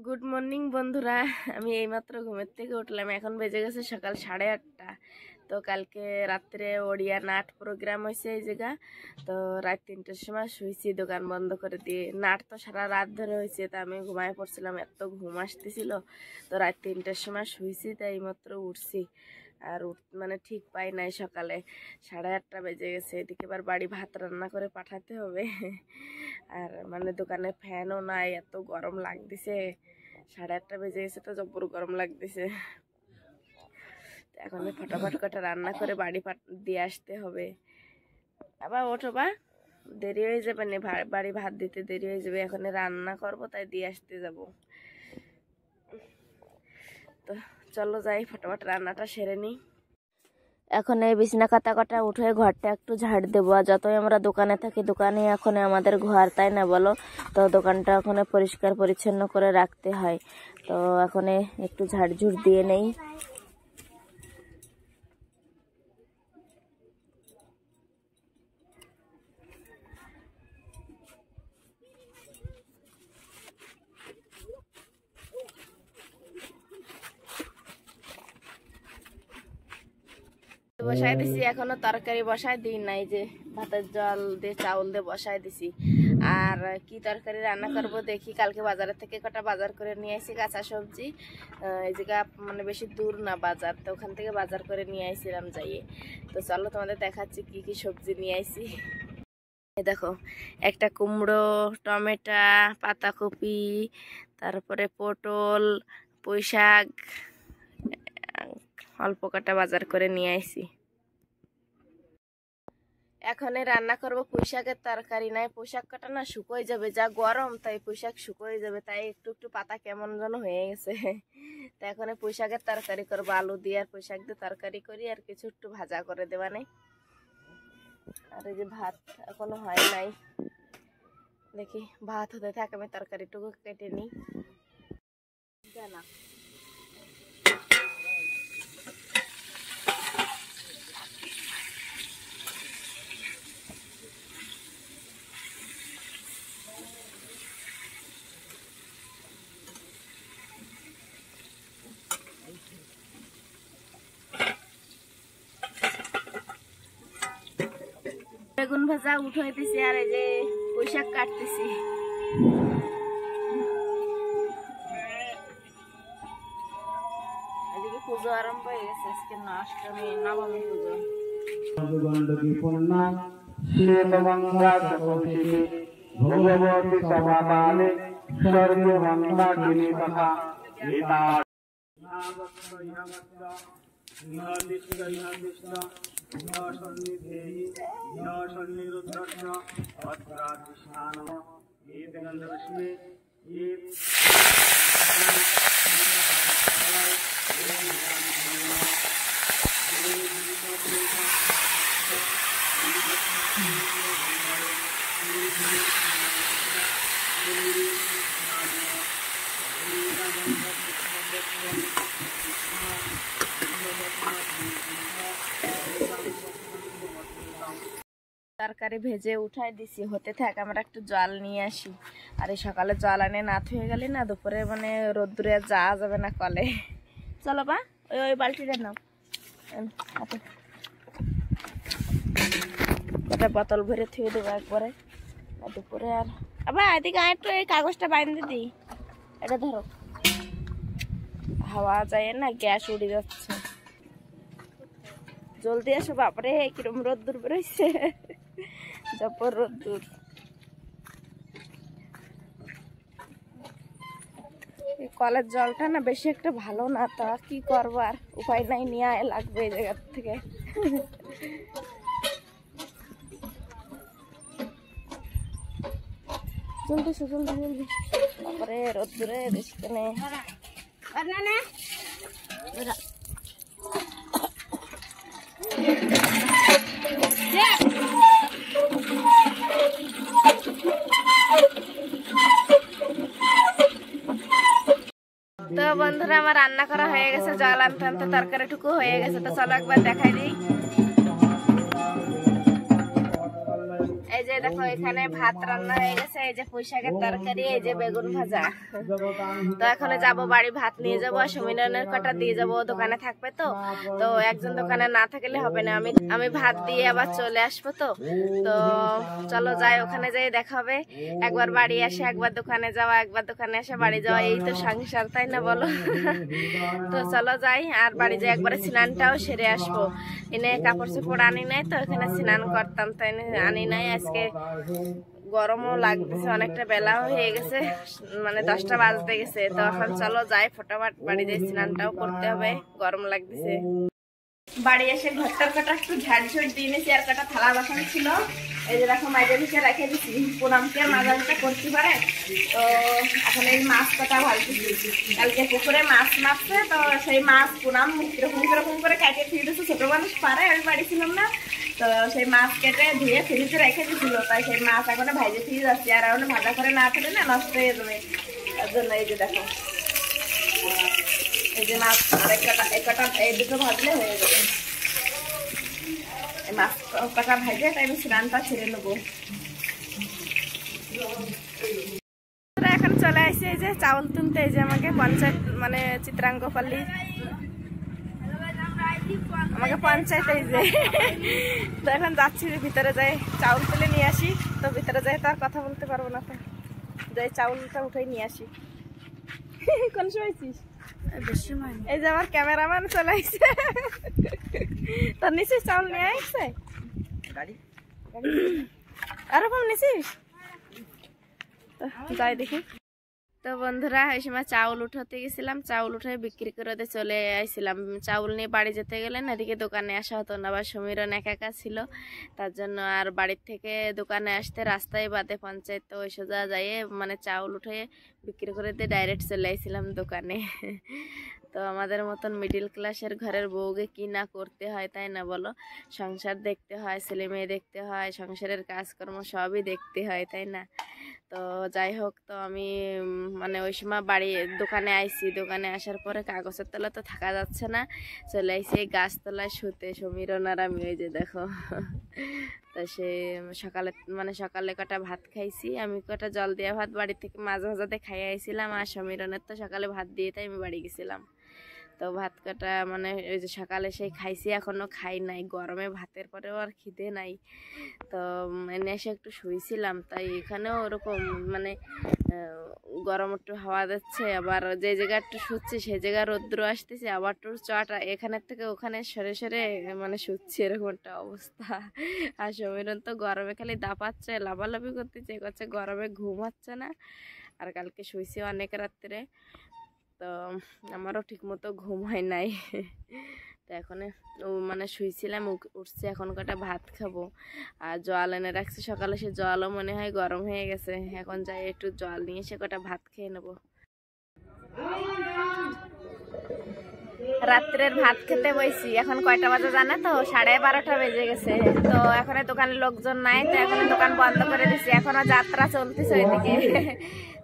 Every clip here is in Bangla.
গুড মর্নিং বন্ধুরা, আমি এইমাত্র ঘুমের থেকে উঠলাম। এখন বেজে গেছে সকাল 8:30। তো কালকে রাত্রে ওড়িয়া নাট প্রোগ্রাম হয়েছে এই জায়গা। তো রাত 3টার সময় শুয়েছি দোকান বন্ধ করে দিয়ে। নাট তো সারা রাত ধরে হয়েছে, তা আমি ঘুমায় পড়ছিলাম, এত ঘুম আসতেছিল। তো রাত 3টার সময় শুয়েছি, তাই এইমাত্র উঠছি। আর মানে ঠিক পাই নাই, সকালে 8:30 বেজে গেছে। এদিকে এবার বাড়ি ভাত রান্না করে পাঠাতে হবে। আর মানে দোকানে ফ্যানও নাই, এত গরম লাগতেছে। 8:30 বেজে গেছে, তো জব্বর গরম লাগতেছে। এখন ফটাফট কটা রান্না করে বাড়ি দিয়ে আসতে হবে। আবার ওঠো বা, দেরি হয়ে যাবে না, বাড়ি ভাত দিতে দেরি হয়ে যাবে। এখন রান্না করব, তাই দিয়ে আসতে যাব। তো চলো যাই, ফটাফট রান্নাটা সেরে নিই। এখন এই বিছনা কাটা কাটা উঠে ঘরটা একটু ঝাড় দেবো। আর যতই আমরা দোকানে থাকি, দোকানে এখন আমাদের ঘর, তাই না বলো? তো দোকানটা এখন পরিষ্কার পরিচ্ছন্ন করে রাখতে হয়। তো এখন একটু ঝাড়ঝুড় দিয়ে নেই। বসাই দিছি, এখনো তরকারি বসাই দিই নাই, যে ভাতের জল দিয়ে চাউল দিয়ে বসাই দিছি। আর কি তরকারি রান্না করব দেখি। কালকে বাজারের থেকে কটা বাজার করে নিয়ে আসি, কাঁচা সবজি। এই জায়গা মানে বেশি দূর না বাজার, তো ওখান থেকে বাজার করে নিয়ে আসছিলাম যাইয়ে। তো চলো তোমাদের দেখাচ্ছি কি কি সবজি নিয়ে আসি। দেখো, একটা কুমড়ো, টমেটো, পাতাকপি, তারপরে পটল, পুঁই শাক, অল্প কটা বাজার করে নিয়ে আসি। এখন রান্না করবো পুঁই শাকের তরকারি। নাই পুঁই শাক কাটা না শুকোয় যাবে, যা গরম, তাই পুঁই শাক শুকোয় যাবে, তাই একটু একটু পাতা কেমন যেন হয়ে গেছে। তো এখন পুঁই শাকের তরকারি করবো, আলু দিয়ে আর পুঁই শাক দিয়ে তরকারি করি, আর কিছু একটু ভাজা করে দেওয়া নেই। আর এই যে ভাত এখনো হয় নাই, দেখি ভাত হতে থাকে, আমি তরকারিটুকু কেটে নিই। জানা বেগুন ভাজা উঠাইতেছি, আর এই যে পুঁই শাক কাটতেছি। এদিকে পুজো আরম্ভ হয়ে গেছে, আজকে অষ্টমী, নবমী পুজো। ভগবতী সমাদানে সর্বমঙ্গলানি তথা গীতা তরকারি ভেজে উঠাই দিছি, হতে থাক। আমরা একটু জল নিয়ে আসি। আর এই সকালে জল আনে না থুয়ে গেলি না, দুপুরে মানে রোদ্দুরে যাওয়া যাবে না কলে। চলো বা, ওই ওই বালতিটা নাও, একটা বোতল ভরে থুয়ে দেবো একবারে দুপুরে। আর আবার এদিকে একটু এই কাগজটা বাইন্ধে দিই, এটা ধরো, হাওয়া যায় না, গ্যাস উড়ে যাচ্ছে। জলদি আসো, বাপরে কিরম রোদ্দুর বেরোইছে, জবর রোদ্দুর। কলের জলটা না বেশি একটা ভালো না, তা কি করবো, আর উপায় নাই, নিয়ে লাগবে এই জায়গার থেকে। জলদি জলদি জলদি, তারপরে রোদ্দুরে বেশি নেই। তো বন্ধুরা, আমার রান্না করা হয়ে গেছে, জল আনতে আনতে তরকারিটুকু হয়ে গেছে। তো চলো একবার দেখাই দিই। এই যে দেখো, দেখো এখানে ভাত রান্না হয়ে গেছে, এই যে পুঁই শাকের তরকারি, এই যে বেগুন ভাজা। তো এখন যাব বাড়ি, ভাত নিয়ে যাবো, সমীরনের কটা দিয়ে যাবো, দোকানে থাকবে তো তো একজন দোকানে না থাকলে হবে না, আমি ভাত দিয়ে আবার চলে আসবো। তো তো চলো যাই, ওখানে যাই দেখা হবে। একবার বাড়ি আসে, একবার দোকানে যাওয়া, একবার দোকানে এসে বাড়ি যাওয়া, এই তো সংসার, তাই না বলো? তো চলো যাই, আর বাড়ি যাই একবারে স্নানটাও সেরে আসবো। এনে কাপড় চোপড় আনি নাই তো, এখানে স্নান করতাম, তাই আনি নাই। আজকে গরমও লাগতেছে, অনেকটা বেলাও হয়ে গেছে, মানে 10টা বাজতে গেছে। তো এখন চলো যাই, ফটাফট বাড়ি যাই, স্নানটাও করতে হবে, গরম লাগতেছে। বাড়ি এসে ঘরটার কটা একটু ঝাড়ঝুড় দিয়ে নিয়েছি, আর কটা থালা বাসন ছিল, এই যে দেখো মাঝে ভিতরে রেখে দিচ্ছি। পুনামকে মাঝাটা করতে পারে, তো এখন এই মাছ কটা ভালতেছি। কালকে পুকুরে মাছ মারছে, তো সেই মাছ পুনাম কিরকম কিরকম করে কেটে ফিরে দিচ্ছে, ছোট মানুষ পারে, আমি বাড়ি ছিলাম না। তো সেই মাছ কেটে ধুয়ে ফ্রিজে রেখে দিয়েছিল, তাই সেই মাছ এখন ভাইজে ফিরে যাচ্ছি। আর এখন ভাজা করে না ফেলে না নষ্ট হয়ে যাবে, তার জন্য এই যে দেখো এই যে মাছ, আর একটা এই দুটো ভাজলে হয়ে যাবে। মাছ কটা ভাজে তাই আমি স্নানটা ছেড়ে নেবো। এখন চলে আসছে এই যে চাউল তুলতে, এই যে আমাকে পঞ্চায়েত মানে চিত্রাঙ্গপল্লী, আমাকে পঞ্চায়েত, এই যে তো এখন যাচ্ছি ভিতরে যাই চাউল তুলে নিয়ে আসি। তো ভিতরে যাই তো আর কথা বলতে পারবো না, তো যাই চাউলটা উঠে নিয়ে আসি। কোন সময় এই যে আমার ক্যামেরাম্যান চলে আসছে, তোর নিছিস চাউল নিয়ে আসছে, এরকম নিছিস? যাই দেখি। তো বন্ধুরা এই সময় চাউল উঠাতে গেছিলাম, চাউল উঠে বিক্রি করে চলে আসছিলাম। চাউল নিয়ে বাড়ি যেতে গেলে না এদিকে দোকানে আসা হতো না, আবার সমীরন একা একা ছিল, তার জন্য আর বাড়ির থেকে দোকানে আসতে রাস্তায় বাদে পঞ্চায়েত, তো ওই সোজা যাইয়ে মানে চাউল উঠে বিক্রি করে দিয়ে ডাইরেক্ট চলে আসছিলাম দোকানে। তো আমাদের মতন মিডিল ক্লাসের ঘরের বউকে কি না করতে হয়, তাই না বলো? সংসার দেখতে হয়, ছেলে মেয়ে দেখতে হয়, সংসারের কাজকর্ম সবই দেখতে হয়, তাই না? তো যাই হোক, তো আমি মানে ওই সময় বাড়ি দোকানে আইছি, দোকানে আসার পরে কাগজের তলা তো থাকা যাচ্ছে না, চলে আইছি এই গাছতলায় শুতে, সমীরন আর আমি, ওই যে দেখো। তো সে সকালে কটা ভাত খাইছি, আমি কটা জল দেওয়া ভাত বাড়ি থেকে মাঝে মাঝাতে খাই আইছিলাম, আর সমীরনের তো সকালে ভাত দিয়ে তাই আমি বাড়ি গেছিলাম। তো ভাত কাটা মানে ওই যে সকালে সেই খাইছি, এখনো খাই নাই, গরমে ভাতের পরেও আর খিদে নাই। তো এনে এসে একটু শুয়েছিলাম, তাই এখানেও ওরকম মানে গরম একটু হাওয়া দিচ্ছে, আবার যে জায়গা একটু শুচ্ছি সেই জায়গা রৌদ্র আসতেছে, আবার একটু চটা এখানের থেকে ওখানে সরে সরে মানে শুচ্ছি, এরকম একটা অবস্থা। আর সমীরন তো গরমে খালি দাপাচ্ছে, লাফালাফি করতেছে, করছে, গরমে ঘুমাচ্ছে না। আর কালকে শুয়েছি অনেক রাত্রে, তো আমারও ঠিক মতো ঘুম হয় নাই। তো এখন মানে শুয়েছিলাম, উঠছি, এখন কটা ভাত খাবো, আর জল এনে রাখছি সকালে, সে জলও মনে হয় গরম হয়ে গেছে, এখন যাই একটু জল নিয়ে এসে কটা ভাত খেয়ে নেবো। রাত্রের ভাত খেতে বইছি, এখন কয়টা বাজে জানে তো? 12:30 বেজে গেছে। তো এখন দোকানে লোকজন নাই, তো এখন দোকান বন্ধ করে দিছি, এখনো যাত্রা চলতেছে ওইদিকে।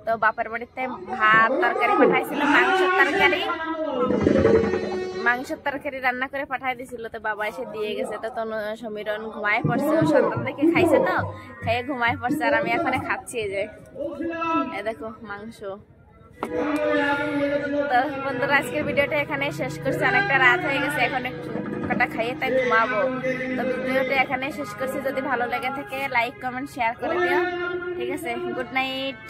তো বাপের বাড়িতে ভাত তরকারি পাঠাইছিল, মাংসের তরকারি রান্না করে পাঠাই দিছিল, তো বাবা এসে দিয়ে গেছে। তো সমীরন ঘুমায় পড়ছে, ও সন্তান দেখে খাইছে, তো খেয়ে ঘুমায় পড়ছে, আর আমি এখন খাচ্ছি। এই যে দেখো মাংস। তো বন্ধুরা আজকের ভিডিওটা এখানে শেষ করছি, অনেকটা রাত হয়ে গেছে, এখন একটু কটা খাইয়ে তাই ঘুমাবো। তো ভিডিওটা এখানে শেষ করছি, যদি ভালো লেগে থাকে লাইক কমেন্ট শেয়ার করে দিও, ঠিক আছে? Good night.